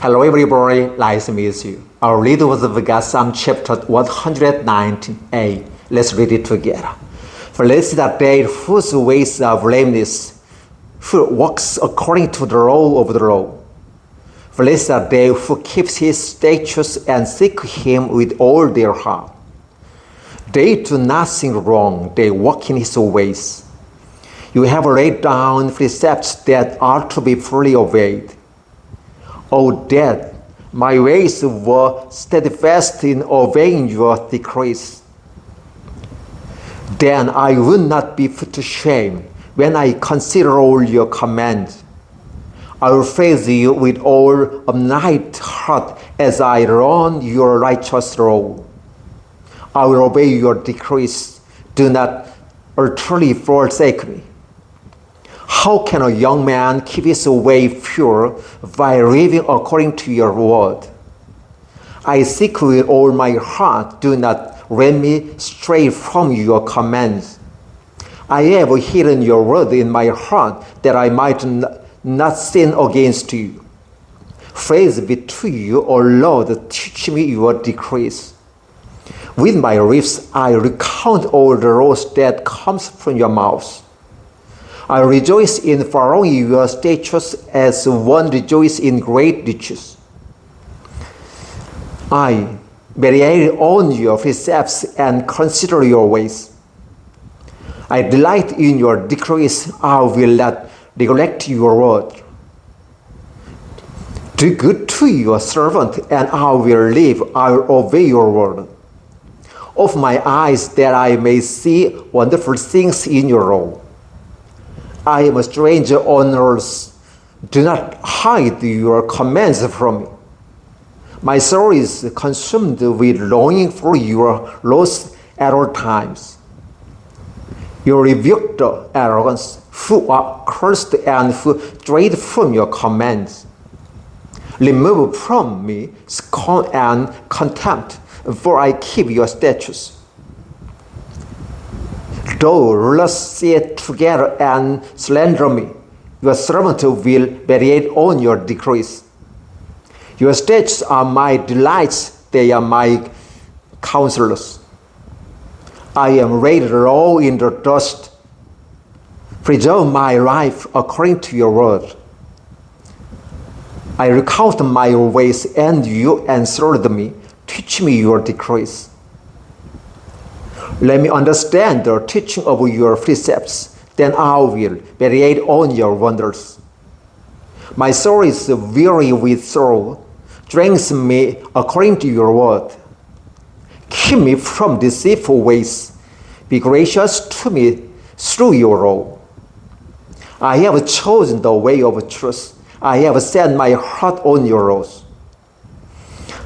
Hello everybody, nice to meet you. Our reading was of Psalm chapter 119a. Let's read it together. For blessed are they whose ways are blameless, who walks according to the law of the Lord. For blessed are they who keeps his statutes and seek him with all their heart. They do nothing wrong, they walk in his ways. You have laid down precepts that are to be fully obeyed. O that my ways were steadfast in obeying your decrees. Then I would not be put to shame when I consider all your commands. I will praise you with all of my heart as I learn your righteous law. I will obey your decrees. Do not utterly forsake me. How can a young man keep his way pure by living according to your word? I seek with all my heart. Do not let me stray from your commands. I have hidden your word in my heart that I might not sin against you. Praise be to you, O Lord, teach me your decrees. With my lips I recount all the laws that comes from your mouth. I rejoice in following your statutes as one rejoices in great riches. I meditate on your precepts and consider your ways. I delight in your decrees. I will not neglect your word. Do good to your servant, and I will live. I will obey your word. Open my eyes that I may see wonderful things in your law. I am a stranger on earth. Do not hide your commands from me. My soul is consumed with longing for your laws at all times. You rebuke the arrogant who are cursed and who stray from your commands. Remove from me scorn and contempt, for I keep your statutes. Though rulers sit together and slander me, your servant will meditate on your decrees. Your statutes are my delights, they are my counselors. I am laid low in the dust. Preserve my life according to your word. I recount my ways, and you answered me. Teach me your decrees. Let me understand the teaching of your precepts, then I will meditate on your wonders. My soul is weary with sorrow. Strengthen me according to your word. Keep me from deceitful ways. Be gracious to me through your law. I have chosen the way of truth. I have set my heart on your laws.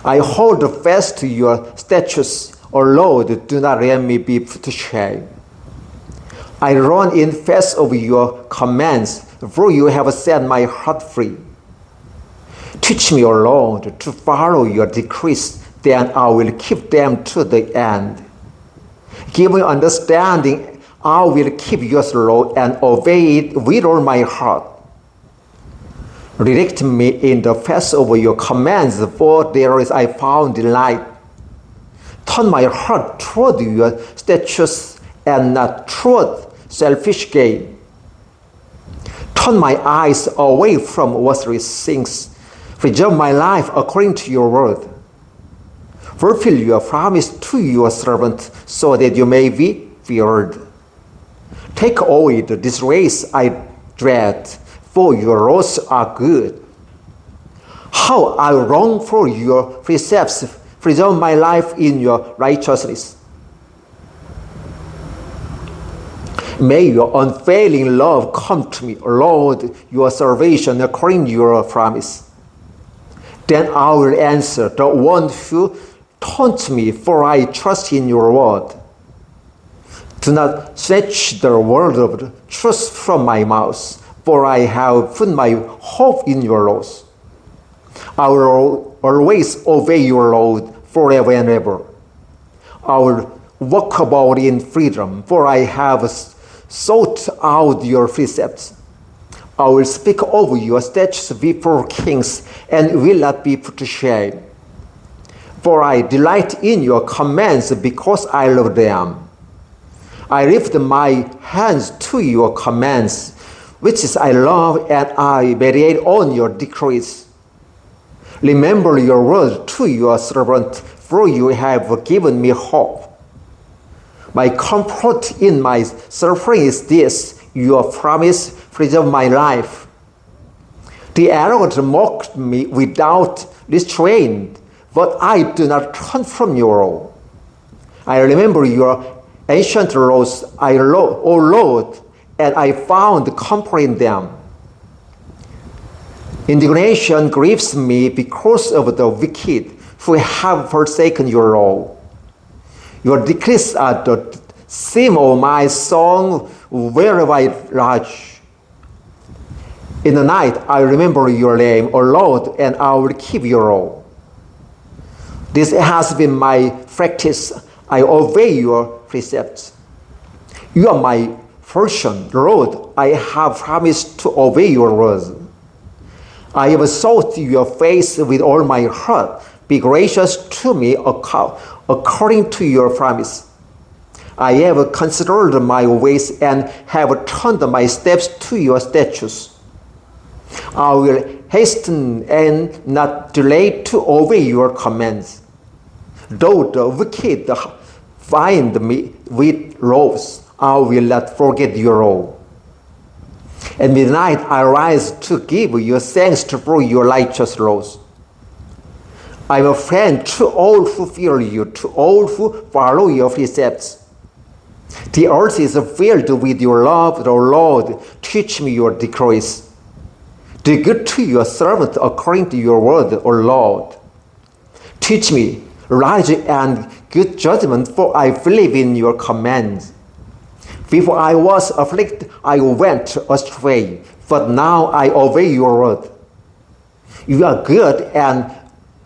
I hold fast to your statutes. O Lord, do not let me be put to shame. I run in face of your commands, for you have set my heart free. Teach me, O Lord, to follow your decrees, then I will keep them to the end. Give me understanding, I will keep your law and obey it with all my heart. Direct me in the path of your commands, for there is I found delight. Turn my heart toward your statutes and not toward selfish gain. Turn my eyes away from worthless things. Preserve my life according to your word. Fulfill your promise to your servant so that you may be feared. Take away the disgrace I dread, for your laws are good. How I long for your precepts. Preserve my life in your righteousness. May your unfailing love come to me, Lord, your salvation according to your promise. Then I will answer the one who taunts me, for I trust in your word. Do not snatch the word of truth from my mouth, for I have put my hope in your laws. I will always obey your law forever and ever. I will walk about in freedom, for I have sought out your precepts. I will speak over your statutes before kings and will not be put to shame. For I delight in your commands because I love them. I lift my hands to your commands, which is I love, and I meditate on your decrees. Remember your word to your servant, for you have given me hope. My comfort in my suffering is this, your promise preserve my life. The arrogant mocked me without restraint, but I do not turn from your law. I remember your ancient laws, O Lord, and I found comfort in them. Indignation grieves me because of the wicked who have forsaken your law. Your decrees are the theme of my song wherever I lodge. In the night I remember your name, O Lord, and I will keep your law. This has been my practice. I obey your precepts. You are my portion, Lord. I have promised to obey your words. I have sought your face with all my heart. Be gracious to me according to your promise. I have considered my ways and have turned my steps to your statutes. I will hasten and not delay to obey your commands. Though the wicked find me with loaves, I will not forget your law. At midnight I rise to give you thanks for your righteous laws. I am a friend to all who fear you, to all who follow your precepts. The earth is filled with your love, O Lord. Teach me your decrees. Do good to your servant according to your word, O Lord. Teach me right and good judgment, for I believe in your commands. Before I was afflicted, I went astray, but now I obey your word. You are good, and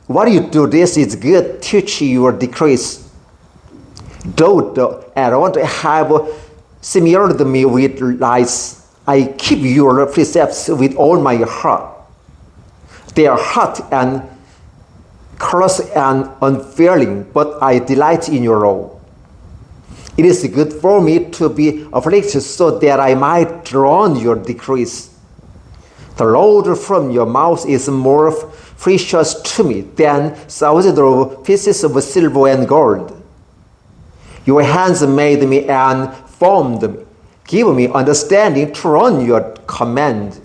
what you do this is good. Teach your decrees. Though the arrogant have smeared me with lies, I keep your precepts with all my heart. They are hot and callous and unfailing, but I delight in your law. It is good for me to be afflicted so that I might learn your decrees. The Lord from your mouth is more precious to me than thousands of pieces of silver and gold. Your hands made me and formed me. Give me understanding to run your command.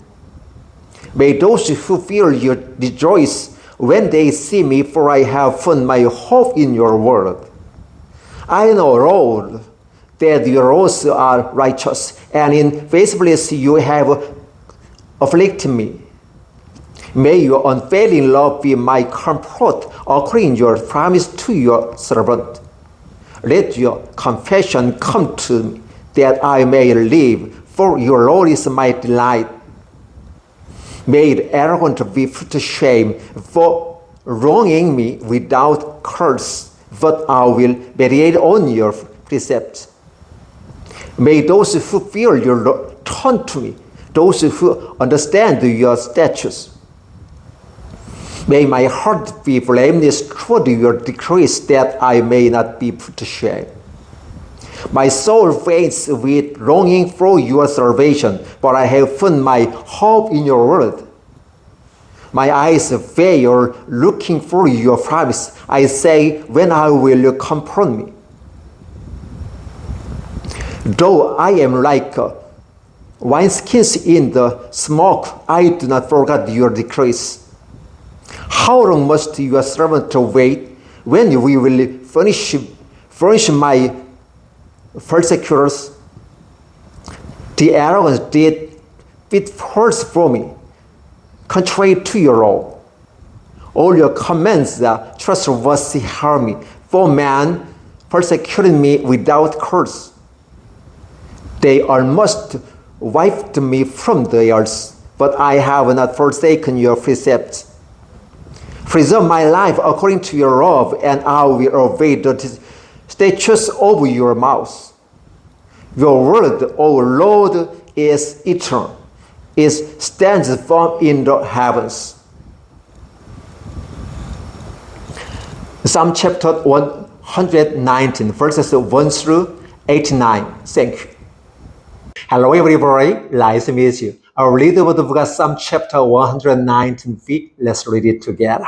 May those who fear you rejoice when they see me, for I have found my hope in your word. I know, Lord, that your laws are righteous, and in faithfulness you have afflicted me. May your unfailing love be my comfort, according to your promise to your servant. Let your compassion come to me, that I may live, for your law is my delight. May the arrogant be put to shame for wronging me without curse, but I will meditate on your precepts. May those who fear your law turn to me, those who understand your statutes. May my heart be blameless toward your decrees, that I may not be put to shame. My soul faints with longing for your salvation, but I have found my hope in your word. My eyes fail looking for your promise. I say, when will you comfort me? Though I am like wineskins in the smoke, I do not forget your decrees. How long must your servant wait? When we will furnish my persecutors? The arrogant did pitfalls for me, contrary to your law. All your commands are trustworthy, harm me. For man persecuted me without curse. They almost wiped me from the earth, but I have not forsaken your precepts. Preserve my life according to your love, and I will obey the statutes of your mouth. Your word, O Lord, is eternal. It stands firm in the heavens. Psalm chapter 119, verses 1 through 89. Thank you. Hello everybody, nice to meet you. I'll read the word of God, Psalm chapter 119. Let's read it together.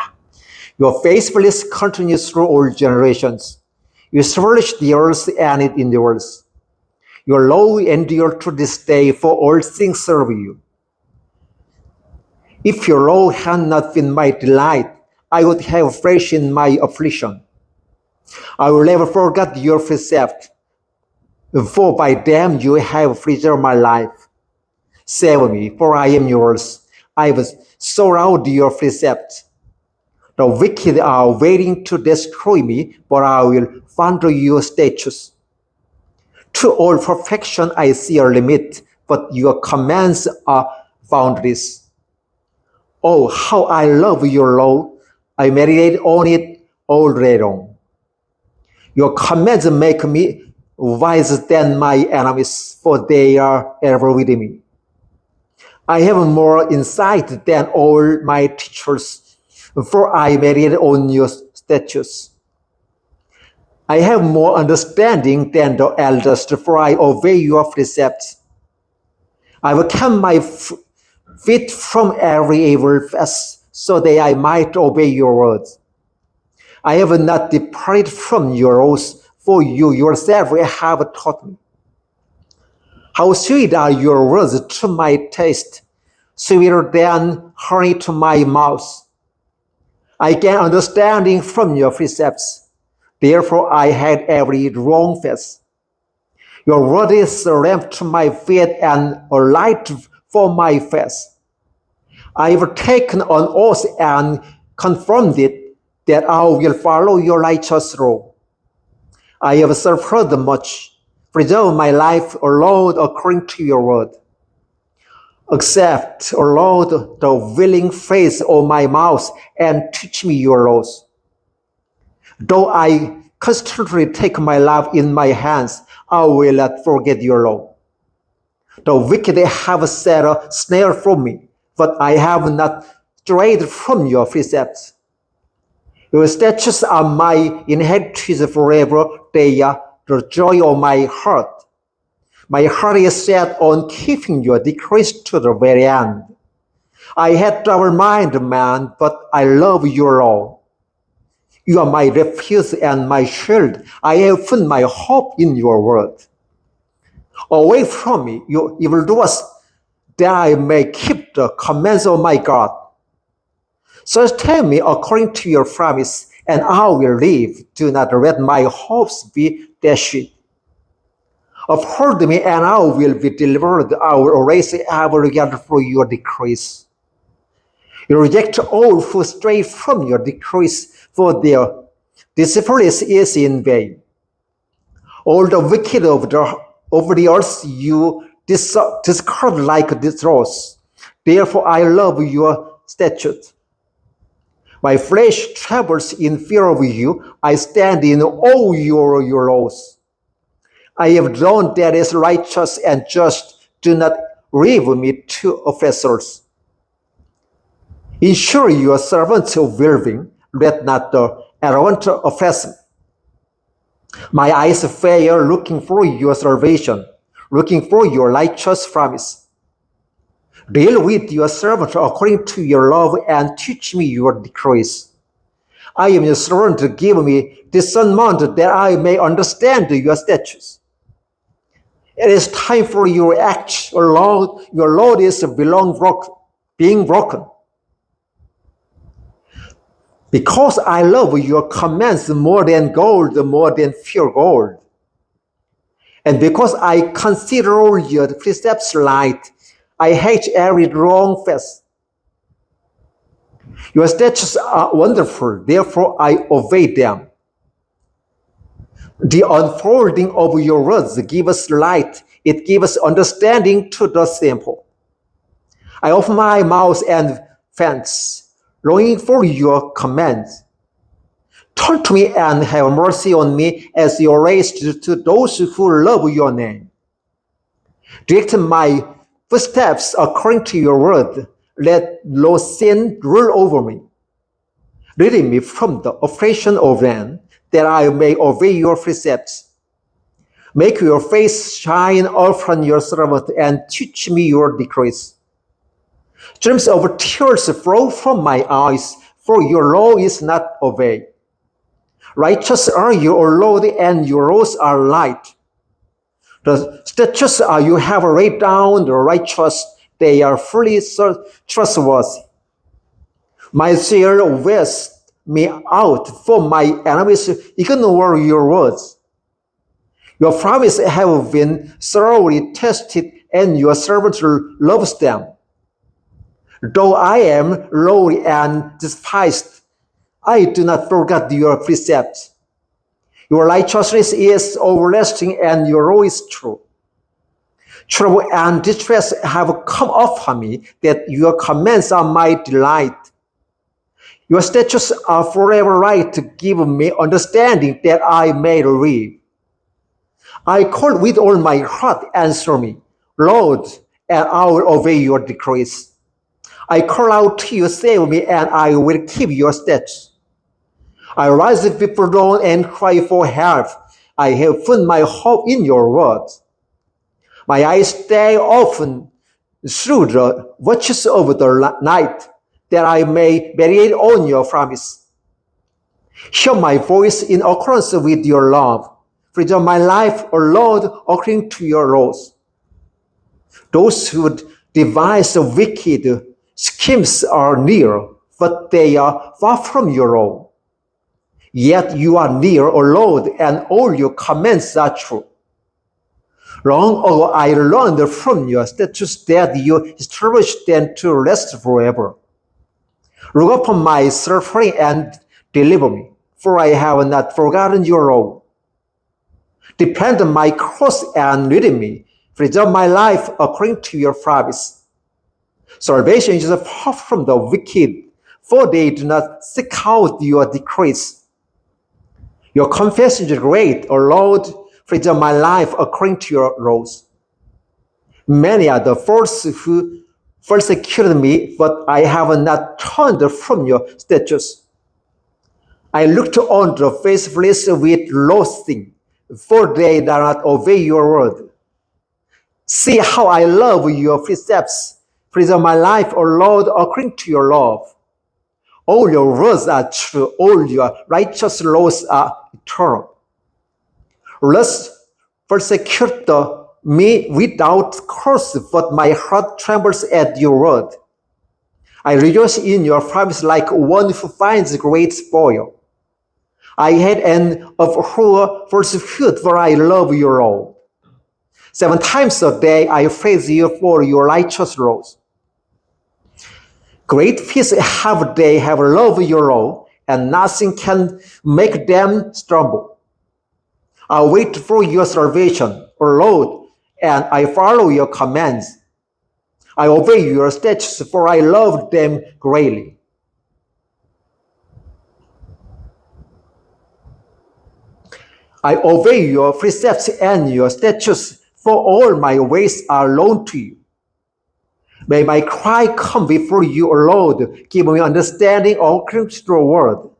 Your faithfulness continues through all generations. You established the earth and it endures. Your law endures to this day, for all things serve you. If your law had not been my delight, I would have perished in my affliction. I will never forget your precept, for by them you have preserved my life. Save me, for I am yours. I have sought out your precepts. The wicked are waiting to destroy me, but I will follow your statutes. To all perfection I see a limit, but your commands are boundless. Oh, how I love your law. I meditate on it all day long. Your commands make me wiser than my enemies, for they are ever with me. I have more insight than all my teachers, for I meditate on your statutes. I have more understanding than the elders, for I obey your precepts. I will keep my feet from every evil path, so that I might obey your words. I have not departed from your laws, for you yourself have taught me. How sweet are your words to my taste, sweeter than honey to my mouth. I gain understanding from your precepts. Therefore I had every wrong faith. Your word is a lamp to my feet and a light for my face. I have taken an oath and confirmed it, that I will follow your righteous law. I have suffered much. Preserve my life, O Lord, according to your word. Accept, O Lord, the willing faith of my mouth and teach me your laws. Though I constantly take my life in my hands, I will not forget your law. The wicked have set a snare for me, but I have not strayed from your precepts. Your statutes are my inheritance forever. They are the joy of my heart. My heart is set on keeping your decrees to the very end. I had double mind, man, but I love your law. You are my refuge and my shield. I have put my hope in your word. Away from me, you evildoers, that I may keep the commands of my God. Sustain me according to your promise, and I will live. Do not let my hopes be dashed. Uphold me, and I will be delivered. I will erase every regard for your decrees. You reject all who stray from your decrees, for their discipline is in vain. All the wicked over the earth you discard like dross. Therefore I love your statute. My flesh trembles in fear of you. I stand in awe of your laws. I have done that is righteous and just. Do not leave me to oppressors. Ensure your servants well-being. Let not the arrogant oppress me. My eyes fail looking for your salvation, looking for your righteous promise. Deal with your servant according to your love and teach me your decrees. I am your servant. Give me discernment that I may understand your statutes. It is time for your act, O Lord. Your Lord is being broken. Because I love your commands more than gold, more than pure gold. And because I consider all your precepts right, I hate every wrong faith. Your statutes are wonderful, therefore I obey them. The unfolding of your words gives us light. It gives us understanding to the simple. I open my mouth and fence, longing for your commands. Turn to me and have mercy on me as you raised to those who love your name. Direct my footsteps according to your word. Let no sin rule over me. Redeem me from the oppression of man, that I may obey your precepts. Make your face shine upon your servant, and teach me your decrees. Streams of tears flow from my eyes, for your law is not obeyed. Righteous are you, O Lord, and your laws are light. The statutes you have laid down, the righteous, they are fully trustworthy. My zeal wears me out, for my enemies ignore your words. Your promises have been thoroughly tested, and your servant loves them. Though I am lowly and despised, I do not forget your precepts. Your righteousness is everlasting, and your law is true. Trouble and distress have come upon me, that your commands are my delight. Your statutes are forever right to give me understanding, that I may live. I call with all my heart, answer me, Lord, and I will obey your decrees. I call out to you, save me, and I will keep your statutes. I rise before dawn and cry for help. I have found my hope in your word. My eyes stay open through the watches of the night, that I may meditate on your promise. Hear my voice in accordance with your love. Preserve my life, O Lord, according to your laws. Those who devise the wicked schemes are near, but they are far from your law. Yet you are near, O Lord, and all your commands are true. Long ago I learned from your statutes that you established them to last forever. Look upon my suffering and deliver me, for I have not forgotten your law. Depend on my cross and redeem me. Preserve my life according to your promise. Salvation is far from the wicked, for they do not seek out your decrees. Your confession is great, O Lord. Preserve my life according to your laws. Many are the foes who persecuted me, but I have not turned from your statutes. I looked on the faithless with loathing, for they do not obey your word. See how I love your precepts. Preserve my life, O Lord, according to your love. All your words are true. All your righteous laws are eternal. Lest persecute me without cause, but my heart trembles at your word. I rejoice in your promise like one who finds great spoil. I hate and abhor falsehood, for I love your law. 7 times a day I praise you for your righteous laws. Great peace have they have loved your law, and nothing can make them stumble. I wait for your salvation, O Lord, and I follow your commands. I obey your statutes, for I love them greatly. I obey your precepts and your statutes, for all my ways are known to you. May my cry come before you, O Lord. Give me understanding according to your word.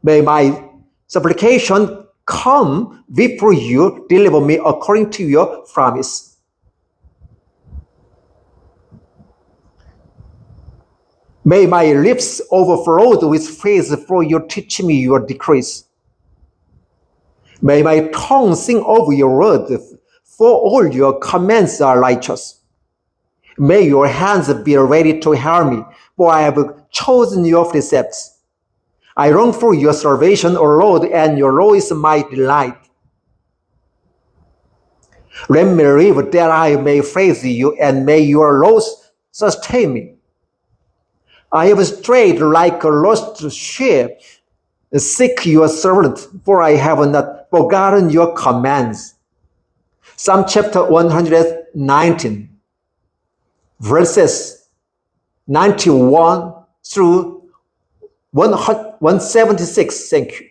May my supplication come before you. Deliver me according to your promise. May my lips overflow with praise, for you teach me your decrees. May my tongue sing over your word, for all your commands are righteous. May your hands be ready to help me, for I have chosen your precepts. I long for your salvation, O Lord, and your law is my delight. Let me live that I may praise you, and may your laws sustain me. I have strayed like a lost sheep. Seek your servant, for I have not forgotten your commands. Psalm chapter 119, verses 91 through 176. Thank you.